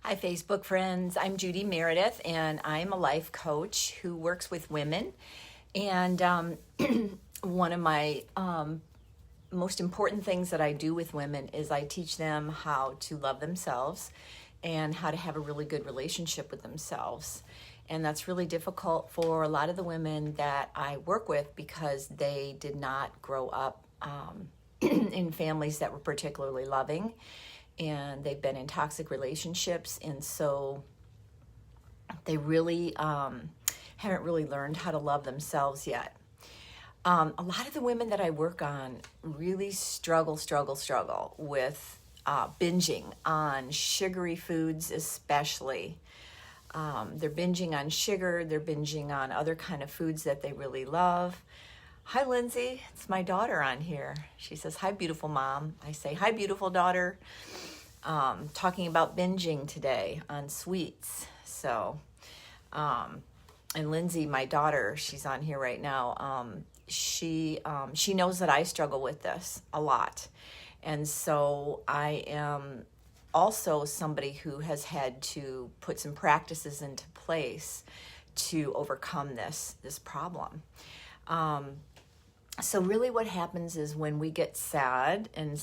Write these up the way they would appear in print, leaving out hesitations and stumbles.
Hi, Facebook friends. I'm Judy Meredith, and I'm a life coach who works with women. And one of my most important things that I do with women is I teach them how to love themselves and how to have a really good relationship with themselves. And that's really difficult for a lot of the women that I work with because they did not grow up in families that were particularly loving, and they've been in toxic relationships, and so they really haven't really learned how to love themselves yet. A lot of the women that I work on really struggle with binging on sugary foods, especially. They're binging on sugar, they're binging on other kind of foods that they really love. Hi, Lindsay. It's my daughter on here. She says, hi, beautiful mom. I say, hi, beautiful daughter. Talking about binging today on sweets. So, and Lindsay, my daughter, she's on here right now. She knows that I struggle with this a lot. And so I am also somebody who has had to put some practices into place to overcome this problem. So really what happens is when we get sad, and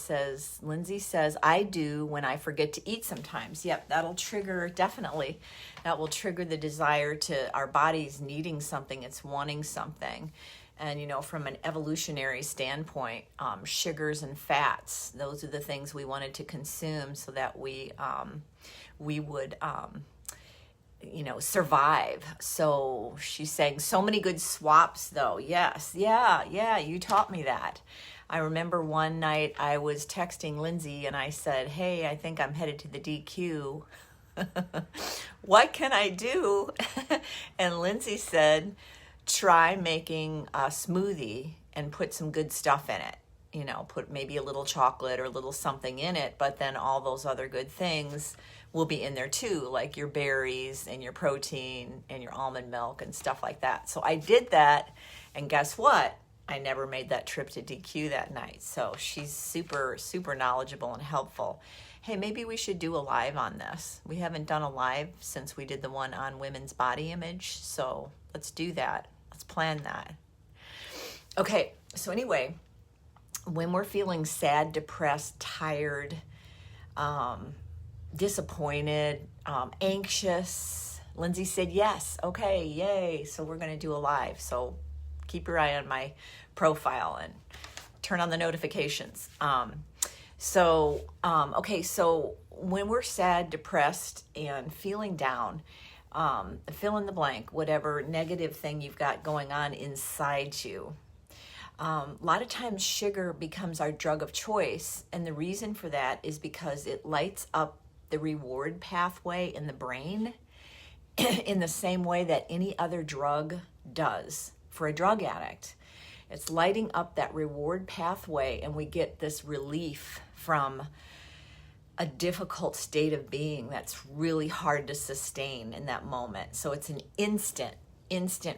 Lindsay says, I do when I forget to eat sometimes. Yep, that'll trigger, definitely. That will trigger the desire to, our body's needing something, it's wanting something. And, you know, from an evolutionary standpoint, sugars and fats, those are the things we wanted to consume so that we would, survive. So she's saying so many good swaps though. Yes. Yeah. You taught me that. I remember one night I was texting Lindsay and I said, hey, I think I'm headed to the DQ. What can I do? And Lindsay said, try making a smoothie and put some good stuff in it. You know, put maybe a little chocolate or a little something in it, but then all those other good things will be in there too, like your berries and your protein and your almond milk and stuff like that. So I did that, and guess what? I never made that trip to DQ that night. So she's super knowledgeable and helpful. Hey, maybe we should do a live on this. We haven't done a live since we did the one on women's body image, so let's do that. Let's plan that. Okay, so anyway, when we're feeling sad, depressed, tired, disappointed, anxious, Lindsay said yes. Okay, yay. So we're going to do a live. So keep your eye on my profile and turn on the notifications. Okay, so when we're sad, depressed, and feeling down, fill in the blank, whatever negative thing you've got going on inside you. A lot of times sugar becomes our drug of choice, and the reason for that is because it lights up the reward pathway in the brain in the same way that any other drug does for a drug addict. It's lighting up that reward pathway, and we get this relief from a difficult state of being that's really hard to sustain in that moment. So it's an instant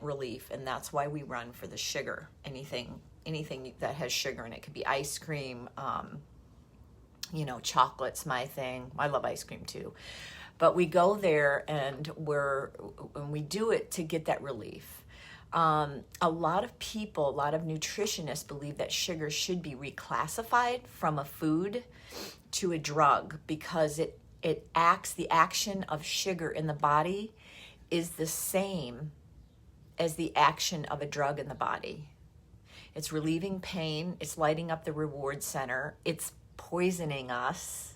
relief, and that's why we run for the sugar. Anything that has sugar in it. Could be ice cream, chocolate's my thing. I love ice cream too. But we go there and we do it to get that relief. A lot of nutritionists believe that sugar should be reclassified from a food to a drug because the action of sugar in the body is the same as the action of a drug in the body. It's relieving pain, it's lighting up the reward center, it's poisoning us,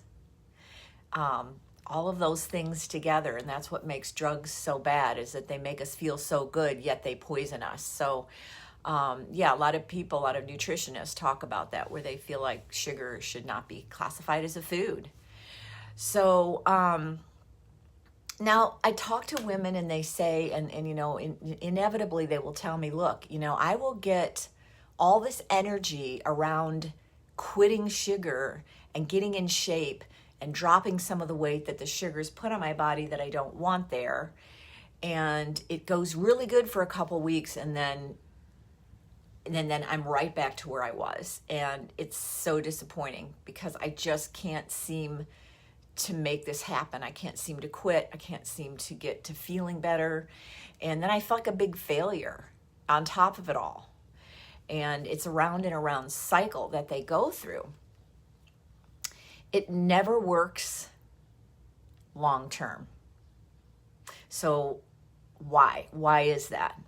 all of those things together. And that's what makes drugs so bad, is that they make us feel so good, yet they poison us. So a lot of nutritionists talk about that, where they feel like sugar should not be classified as a food. So now I talk to women and they say, inevitably they will tell me, look, I will get all this energy around quitting sugar and getting in shape and dropping some of the weight that the sugars put on my body that I don't want there. And it goes really good for a couple weeks, and then I'm right back to where I was. And it's so disappointing because I just can't seem to make this happen. I can't seem to quit. I can't seem to get to feeling better. And then I felt like a big failure on top of it all. And it's a round and around cycle that they go through. It never works long term. So why? Why is that?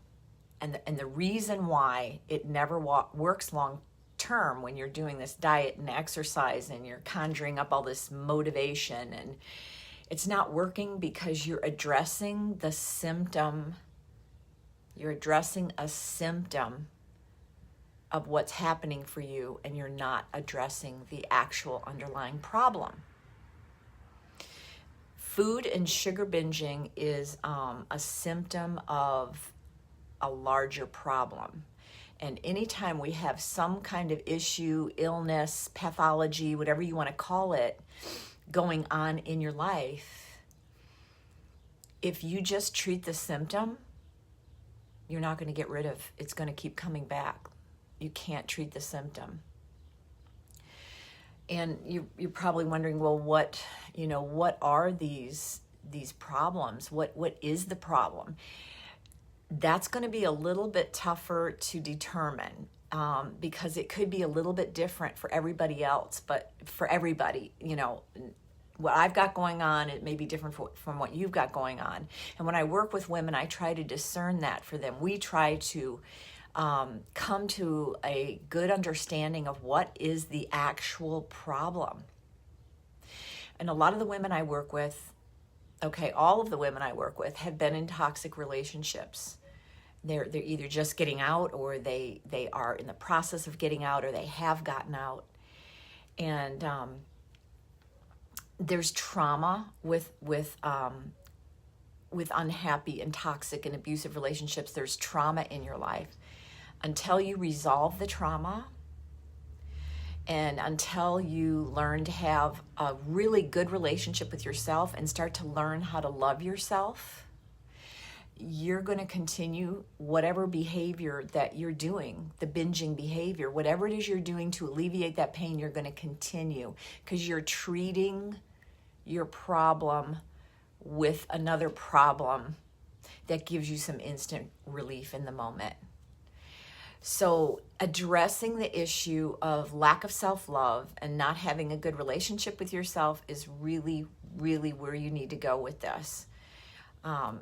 And the reason why it never works long term when you're doing this diet and exercise and you're conjuring up all this motivation, and it's not working because you're addressing the symptom. You're addressing a symptom of what's happening for you, and you're not addressing the actual underlying problem. Food and sugar binging is a symptom of a larger problem. And anytime we have some kind of issue, illness, pathology, whatever you want to call it, going on in your life, if you just treat the symptom, you're not going to get rid of it. It's going to keep coming back. You can't treat the symptom. And you're probably wondering, well, what are these problems? What is the problem? That's going to be a little bit tougher to determine because it could be a little bit different for everybody else. But for everybody, what I've got going on, it may be different from what you've got going on. And when I work with women, I try to discern that for them. We try to come to a good understanding of what is the actual problem. And a lot of the women I work with, all of the women I work with have been in toxic relationships. They're either just getting out, or they are in the process of getting out, or they have gotten out. And there's trauma with unhappy and toxic and abusive relationships. There's trauma in your life. Until you resolve the trauma, and until you learn to have a really good relationship with yourself and start to learn how to love yourself, you're going to continue whatever behavior that you're doing, the binging behavior, whatever it is you're doing to alleviate that pain, you're going to continue because you're treating your problem with another problem that gives you some instant relief in the moment. So addressing the issue of lack of self-love and not having a good relationship with yourself is really, really where you need to go with this.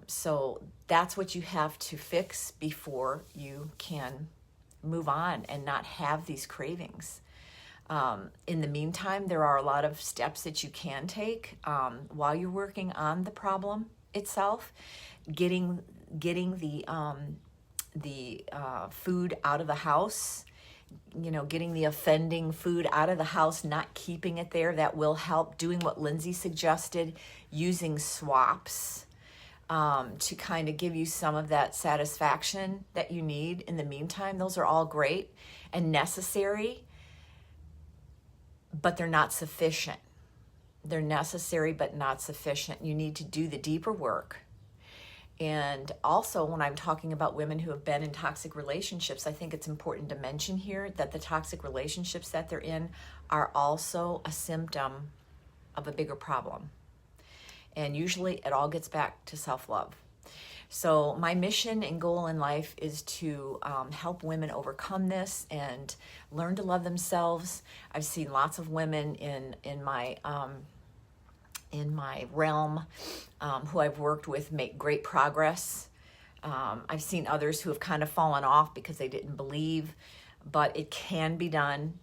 So that's what you have to fix before you can move on and not have these cravings. In the meantime, there are a lot of steps that you can take while you're working on the problem itself, getting the food out of the house, getting the offending food out of the house, not keeping it there. That will help. Doing what Lindsay suggested, using swaps to kind of give you some of that satisfaction that you need in the meantime. Those are all great and necessary, but they're not sufficient. They're necessary, but not sufficient. You need to do the deeper work. And also, when I'm talking about women who have been in toxic relationships, I think it's important to mention here that the toxic relationships that they're in are also a symptom of a bigger problem. And usually it all gets back to self-love. So my mission and goal in life is to help women overcome this and learn to love themselves. I've seen lots of women in my realm who I've worked with make great progress. I've seen others who have kind of fallen off because they didn't believe, but it can be done.